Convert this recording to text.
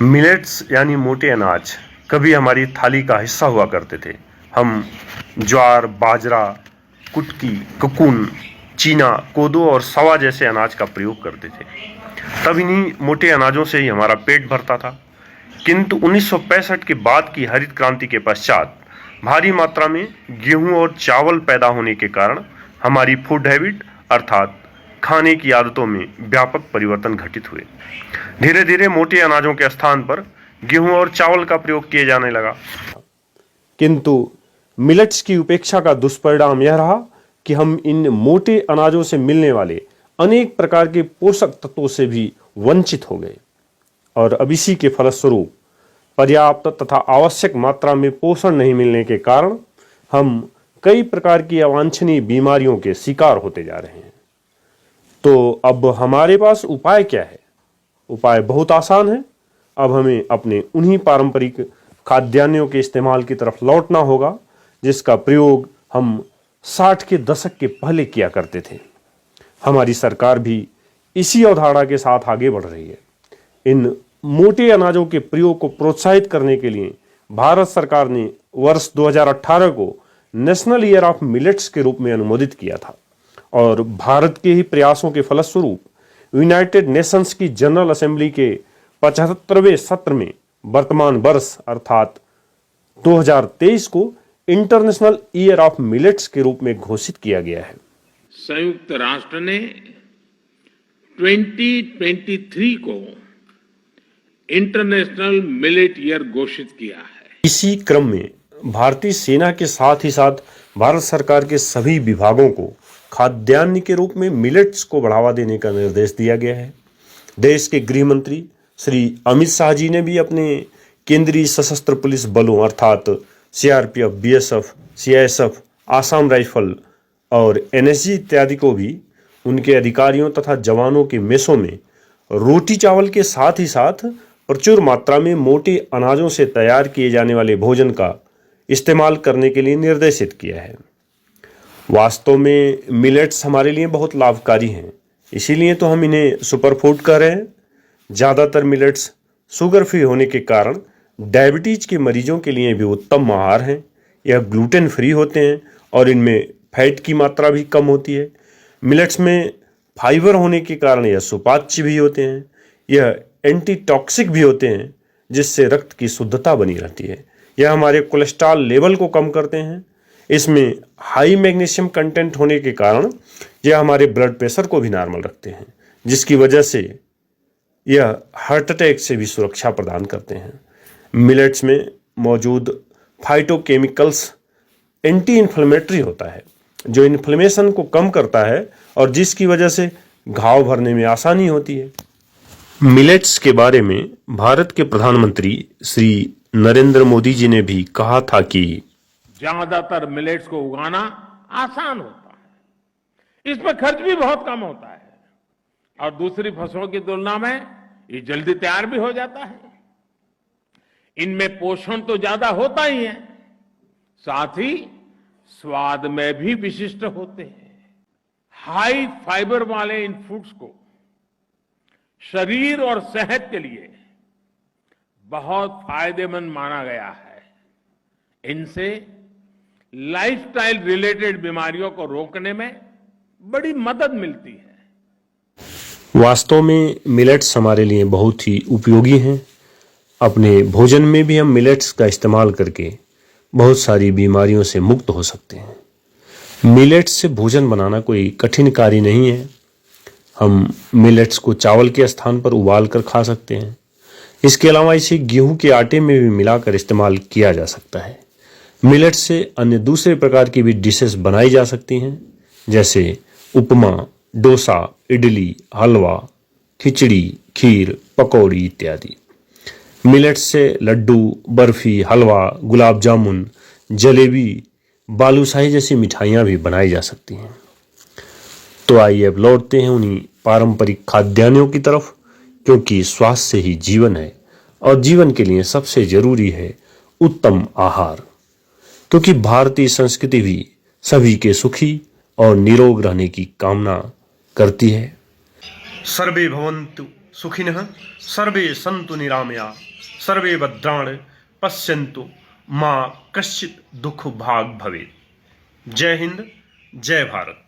Millets यानी मोटे अनाज कभी हमारी थाली का हिस्सा हुआ करते थे। हम ज्वार, बाजरा, कुटकी, ककून, चीना, कोदो और सवा जैसे अनाज का प्रयोग करते थे। तब इन्हीं मोटे अनाजों से ही हमारा पेट भरता था। किंतु 1965 के बाद की हरित क्रांति के पश्चात भारी मात्रा में गेहूं और चावल पैदा होने के कारण हमारी फूड हैबिट अर्थात खाने की आदतों में व्यापक परिवर्तन घटित हुए। धीरे धीरे मोटे अनाजों के स्थान पर गेहूं और चावल का प्रयोग किए जाने लगा। किंतु मिलेट्स की उपेक्षा का दुष्परिणाम यह रहा कि हम इन मोटे अनाजों से मिलने वाले अनेक प्रकार के पोषक तत्वों से भी वंचित हो गए और अब इसी के फलस्वरूप पर्याप्त तथा आवश्यक मात्रा में पोषण नहीं मिलने के कारण हम कई प्रकार की अवांछनीय बीमारियों के शिकार होते जा रहे हैं। तो अब हमारे पास उपाय क्या है? उपाय बहुत आसान है। अब हमें अपने उन्हीं पारंपरिक खाद्यान्नों के इस्तेमाल की तरफ लौटना होगा जिसका प्रयोग हम 60 के दशक के पहले किया करते थे। हमारी सरकार भी इसी अवधारणा के साथ आगे बढ़ रही है। इन मोटे अनाजों के प्रयोग को प्रोत्साहित करने के लिए भारत सरकार ने वर्ष 2018 को नेशनल ईयर ऑफ मिलेट्स के रूप में अनुमोदित किया था और भारत के ही प्रयासों के फलस्वरूप यूनाइटेड नेशंस की जनरल असेंबली के 75वें सत्र में वर्तमान वर्ष अर्थात 2023 को इंटरनेशनल ईयर ऑफ मिलेट्स के रूप में घोषित किया गया है। संयुक्त राष्ट्र ने 2023 को इंटरनेशनल मिलेट ईयर घोषित किया है। इसी क्रम में भारतीय सेना के साथ ही साथ भारत सरकार के सभी विभागों को खाद्यान्न के रूप में मिलेट्स को बढ़ावा देने का निर्देश दिया गया है। देश के गृह मंत्री श्री अमित शाह जी ने भी अपने केंद्रीय सशस्त्र पुलिस बलों अर्थात CRPF, BSF, CISF, Assam rifle और एनएसजी इत्यादि को भी उनके अधिकारियों तथा जवानों के मेसों में रोटी चावल के साथ ही साथ प्रचुर मात्रा में मोटे अनाजों से तैयार किए जाने वाले भोजन का इस्तेमाल करने के लिए निर्देशित किया है। वास्तव में मिलेट्स हमारे लिए बहुत लाभकारी हैं, इसीलिए तो हम इन्हें सुपरफूड कह रहे हैं। ज़्यादातर मिलेट्स शुगर फ्री होने के कारण डायबिटीज के मरीजों के लिए भी उत्तम आहार हैं। यह ग्लूटेन फ्री होते हैं और इनमें फैट की मात्रा भी कम होती है। मिलेट्स में फाइबर होने के कारण यह सुपाच्य भी होते हैं। यह एंटी टॉक्सिक भी होते हैं जिससे रक्त की शुद्धता बनी रहती है। यह हमारे कोलेस्ट्रॉल लेवल को कम करते हैं। इसमें हाई मैग्नीशियम कंटेंट होने के कारण यह हमारे ब्लड प्रेशर को भी नॉर्मल रखते हैं, जिसकी वजह से यह हार्ट अटैक से भी सुरक्षा प्रदान करते हैं। मिलेट्स में मौजूद फाइटोकेमिकल्स एंटी इन्फ्लेमेटरी होता है जो इन्फ्लेमेशन को कम करता है और जिसकी वजह से घाव भरने में आसानी होती है। मिलेट्स के बारे में भारत के प्रधानमंत्री श्री नरेंद्र मोदी जी ने भी कहा था कि ज्यादातर मिलेट्स को उगाना आसान होता है, इसमें खर्च भी बहुत कम होता है और दूसरी फसलों की तुलना में ये जल्दी तैयार भी हो जाता है। इनमें पोषण तो ज्यादा होता ही है, साथ ही स्वाद में भी विशिष्ट होते हैं। हाई फाइबर वाले इन फूड्स को शरीर और सेहत के लिए बहुत फायदेमंद माना गया है। इनसे लाइफस्टाइल रिलेटेड बीमारियों को रोकने में बड़ी मदद मिलती है। वास्तव में मिलेट्स हमारे लिए बहुत ही उपयोगी हैं। अपने भोजन में भी हम मिलेट्स का इस्तेमाल करके बहुत सारी बीमारियों से मुक्त हो सकते हैं। मिलेट्स से भोजन बनाना कोई कठिन कार्य नहीं है। हम मिलेट्स को चावल के स्थान पर उबाल कर खा सकते हैं। इसके अलावा इसे गेहूं के आटे में भी मिलाकर इस्तेमाल किया जा सकता है। मिलेट्स से अन्य दूसरे प्रकार की भी डिशेस बनाई जा सकती हैं, जैसे उपमा, डोसा, इडली, हलवा, खिचड़ी, खीर, पकौड़ी इत्यादि। मिलेट्स से लड्डू, बर्फी, हलवा, गुलाब जामुन, जलेबी, बालूशाही जैसी मिठाइयाँ भी बनाई जा सकती हैं। तो आइए अब लौटते हैं उन्हीं पारंपरिक खाद्यान्नों की तरफ, क्योंकि स्वास्थ्य ही जीवन है और जीवन के लिए सबसे जरूरी है उत्तम आहार। क्योंकि भारतीय संस्कृति भी सभी के सुखी और निरोग रहने की कामना करती है। सर्वे भवन्तु सुखिनः सर्वे सन्तु निरामया सर्वे भद्राणि पश्यन्तु मां कश्चित् दुःख भाग् भवेत्। जय हिंद, जय भारत।